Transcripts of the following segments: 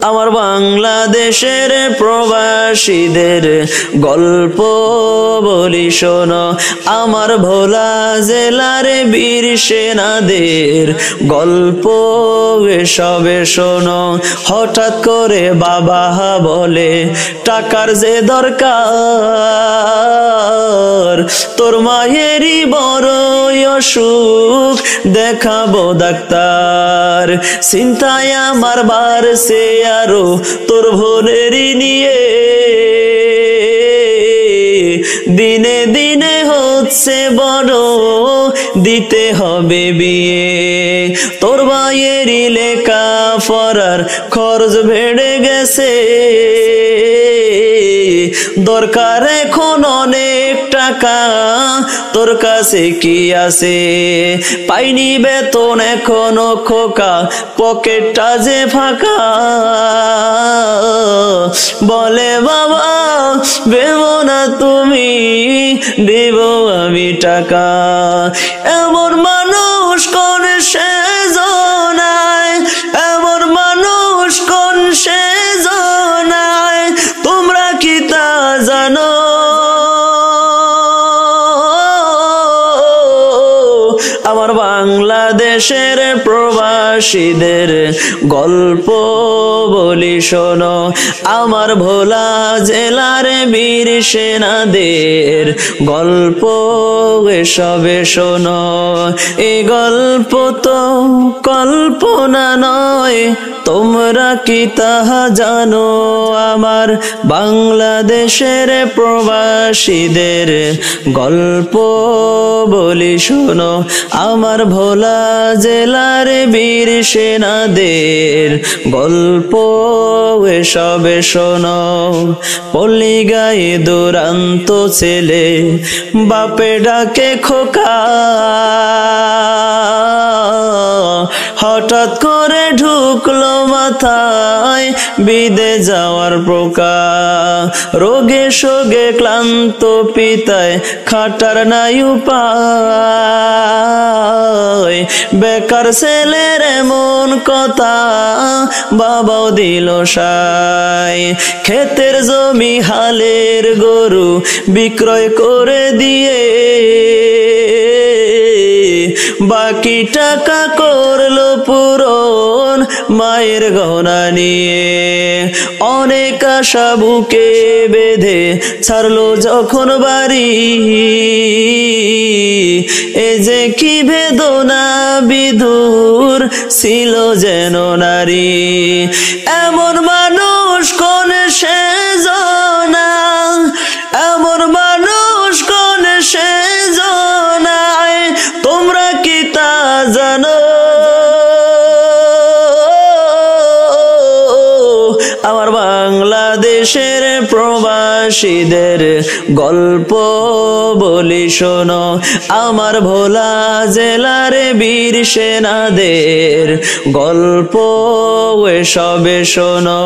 আমার বাংলাদেশের প্রবাসীদের গল্প বলি শোনো, আমার ভোলা জেলার বীর সেনাদের গল্প সবে শোনো। হঠাৎ করে বাবা বলে টাকার যে দরকার, তোর মায়েরই বড়ই অসুখ, দেখাবো ডাক্তার। চিন্তায় আমার বাড়ছে আরো তোর বোনেরই নিয়ে, দিনে দিনে হচ্ছে বড়, দিতে হবে বিয়ে। তোর ভাইয়েরই লেখা পড়ার খরচ বেড়ে গেছে, দরকার এখন অনেক টাকা, তোর কাছে কি আছে? পাইনি বেতন এখনো খোকা, পকেটটা যে ফাঁকা। বলে বাবা ভেবো না তুমি, দেব আমি টাকা। এমন মানুষ কোন সেজনায়, এমন মানুষ কোন সেজনায়, তোমরা কি তা জানো? আমার বাংলাদেশের প্রবাসীদের গল্প বলি শোনো, আমার ভোলা জেলার বীর সেনাদের গল্প সবে শোনো। এই গল্প তো কল্পনা নয়, তোমরা কি তাহা জানো? আমার বাংলাদেশের প্রবাসীদের গল্প বলি শোনো, আমার ভোলা জেলার বীর সেনাদের গল্প সবে শোনো। পল্লী গায়ে দুরান্ত ছেলে, বাপে ডাকে খোকা, হঠাৎ করে ঢুকলো মাথায় বিদে যাওয়ার পোকা। রোগে শোগে ক্লান্ত পিতায় খাটার নাই উপায়, বেকার ছেলের এমন কথা বাবাও দিল সায়। ক্ষেতের জমি হালের গরু বিক্রয় করে দিয়ে, বাকি টাকা করলো পূরণ মায়ের গহনা নিয়ে। অনেক আশা বুকে বেঁধে ছাড়লো যখন বাড়ি, এ যে কি বেদনা বিধুর ছিল যেন নারী। এমন মানুষ কোন সেজনা, এমন মানুষ কোন সেজনায়, তোমরা কি তা জানো? আমার বাংলাদেশের প্রবাসীদের গল্প বলি শোনো, আমার ভোলা জেলার বীর সেনাদের গল্প সবে শোনো।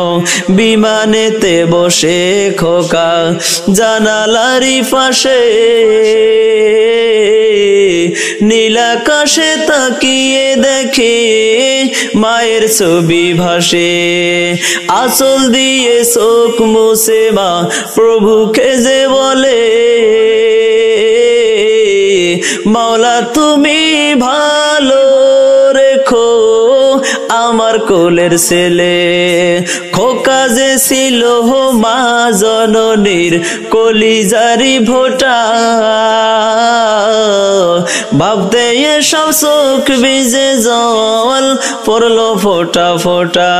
বিমানেতে বসে খোকা জানালারি পাশে, নীলাকাশে তাকিয়ে দেখে মায়ের ছবি ভাসে। আঁচল দিয়ে চোখ মুছে মা প্রভুকে যে বলে, মাওলা তুমি ভালো রেখো আমার কোলের ছেলে। খোকা যে ছিল মা জননীর কলিজারি ভোটা, ভাবতে এসব চোখ ভিজে জল পড়লো ফোটা ফোটা।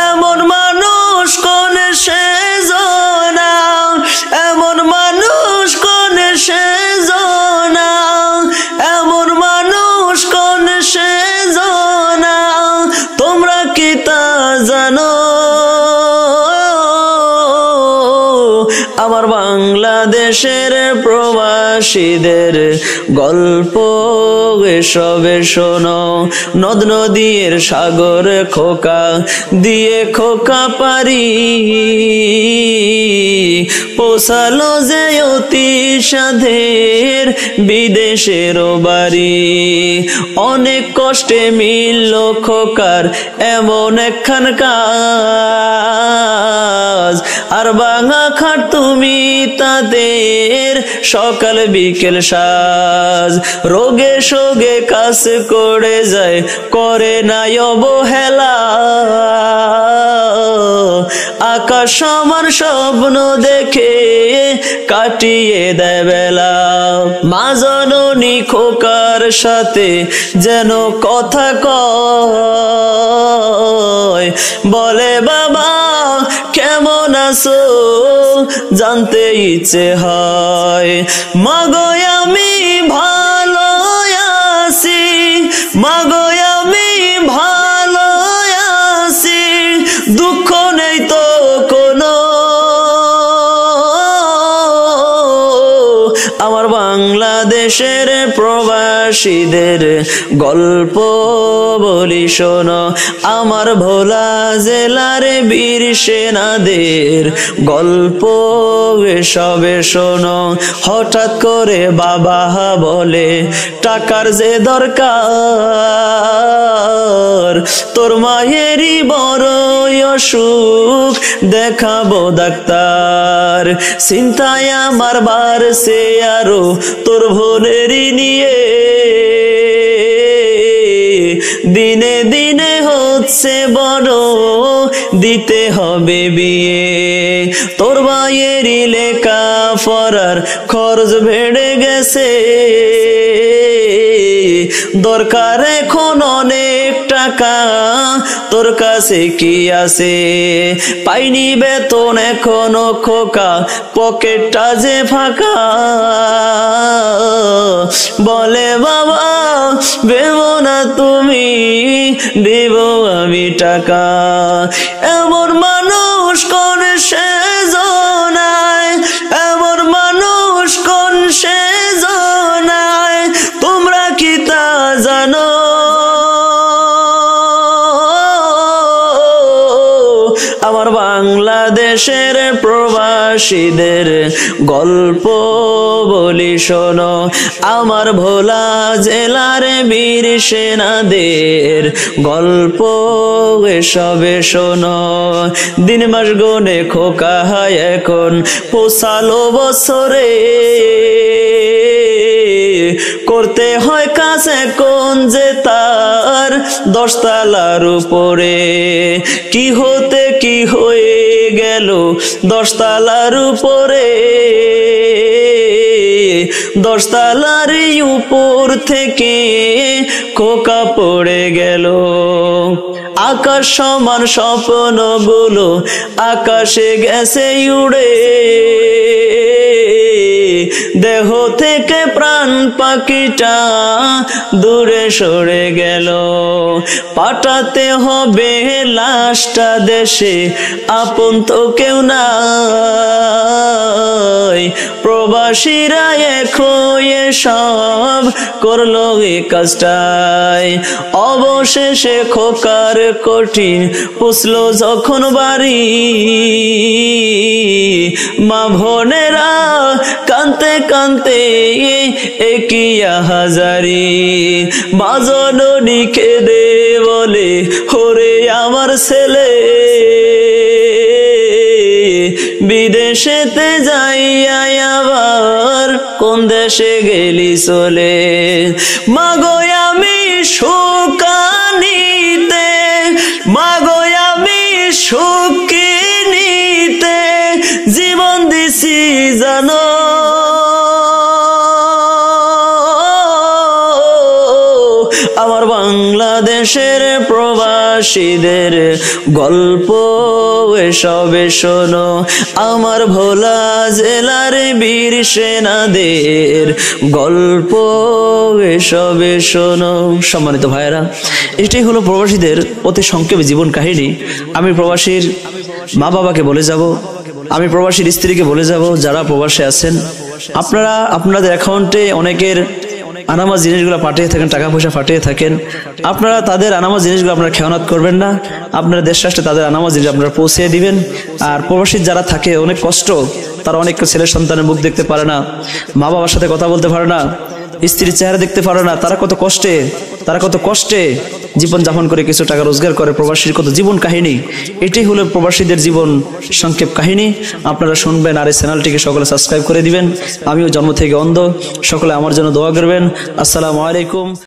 এমন মানুষ কোন সেজনা, এমন মানুষ কোন সেজনা, এমন মানুষ কোন সেজনা, তোমরা কি তা জানো? আমার বাংলাদেশের প্রবাসীদের গল্প এসবে শোনো। নদ নদীর সাগর খোকা দিয়ে খোকা পারি পোষালো যে অতি সাধের বিদেশের বাড়ি। অনেক কষ্টে মিলল খোকার এমন একখান কাজ, আর বাঙা খাট তুমি তাদের সকাল বিকেল সাজ। রোগে শোগে কাজ করে যায়, করে না অবহেলা। আকাশ সমান স্বপ্ন দেখে কাটিয়ে দেয় বেলা। মা জননী খোকার সাথে যেন কথা কয়, বলে বাবা কেমন আছো জানতে ইচ্ছে হয়। মাগো আমি ভালো আছি, মাগো আমি ভালো আছি, দুঃখ নেই তো কোনো। আমার বাংলাদেশের প্রবাসীদের গল্প বলি শোনো। আমার ভোলা জেলার বীর সেনাদের গল্প এসবে শোনো। হঠাৎ করে বাবা বলে টাকার যে দরকার, তোর মায়েরই বড়ই অসুখ দেখাবো ডাক্তার। চিন্তায় আমার বাড়ছে আরো তোর বোনেরই নিয়ে, দিনে দিনে হচ্ছে বড় দিতে হবে বিয়ে। তোর ভাইয়েরই লেখা পড়ার খরচ বেড়ে গেছে, দরকার এখন অনেক টাকা, তোর কাছে কি আছে? পাইনি বেতন এখনো খোকা, পকেটটা যে ফাঁকা। বলে বাবা ভেবো না তুমি, দেব আমি টাকা। এমন মানুষ কোন সেজনায়, এমন মানুষ কোন সেজনায়, তোমরা কি তা জানো? আমার বাংলাদেশের প্রবাসীদের গল্প বলি শোনো। আমার ভোলা জেলার বীর সেনাদের গল্প এসবে শোনো। দিন মাস গুনে খোকা এখন পোষালো বছরে, করতে হয় কাজ এখন যে তার 10 তলার উপরে। কি হতে কি হয়ে গেল 10 তলার উপরে, 10 তলার উপর থেকে খোকা পড়ে গেল। আকাশ সমান স্বপ্নগুলো আকাশে গেছে উড়ে, দেহ থেকে প্রাণ পাখিটা দূরে সরে গেল। পাঠাতে হবে লাশটা দেশে, আপন তো কেউ নাই। প্রবাসীরা এখন সব করলো এই কাজটাই। অবশেষে খোকার কঠিন পুষলো যখন বাড়ি, মা বোনেরা কানতে কানতে একিয়া হাজারি। মা জননী কেঁদে বলে ওরে আমার ছেলে, বিদেশেতে যাইয়া আবার কোন দেশে গেলি চলে। মাগো আমি সুখানিতে, মাগো আমি সুখী নিতে জীবন দিছি জানো। আমার বাংলাদেশের প্রবাসীদের গল্প এসবে শোনো। আমার ভোলা জেলার বীর সেনাদের গল্প এসবে শোনো। সম্মানিত ভাইয়েরা, এটাই হলো প্রবাসীদের অতি সংক্ষেপে জীবন কাহিনী। আমি প্রবাসীর মা বাবাকে বলে যাব, আমি প্রবাসীর স্ত্রীকে বলে যাব, যারা প্রবাসে আছেন আপনারা আপনাদের অ্যাকাউন্টে অনেকের আনামাজ জিনিসগুলো পাঠিয়ে থাকেন, টাকা পয়সা পাঠিয়ে থাকেন, আপনারা তাদের আনামাজ জিনিসগুলো আপনারা খেয়ানত করবেন না। আপনারা দেশ রাষ্ট্রে তাদের আনামাজ জিনিস আপনারা পৌঁছে দিবেন। আর প্রবাসী যারা থাকে অনেক কষ্ট, তারা অনেক ছেলের সন্তানের মুখ দেখতে পারে না, মা বাবার সাথে কথা বলতে পারে না, স্ত্রীর চেহারা দেখতে পারে না, তারা কত কষ্টে জীবন যাপন করে কিছু টাকা রোজগার করে। প্রবাসীর কত জীবন কাহিনী, এটাই হলো প্রবাসীদের জীবন সংক্ষেপ কাহিনী। আপনারা শুনবেন আর এই চ্যানেলটিকে সকলে সাবস্ক্রাইব করে দিবেন। আমিও জন্ম থেকে অন্ধ, সকলে আমার জন্য দোয়া করবেন। আসসালামু আলাইকুম।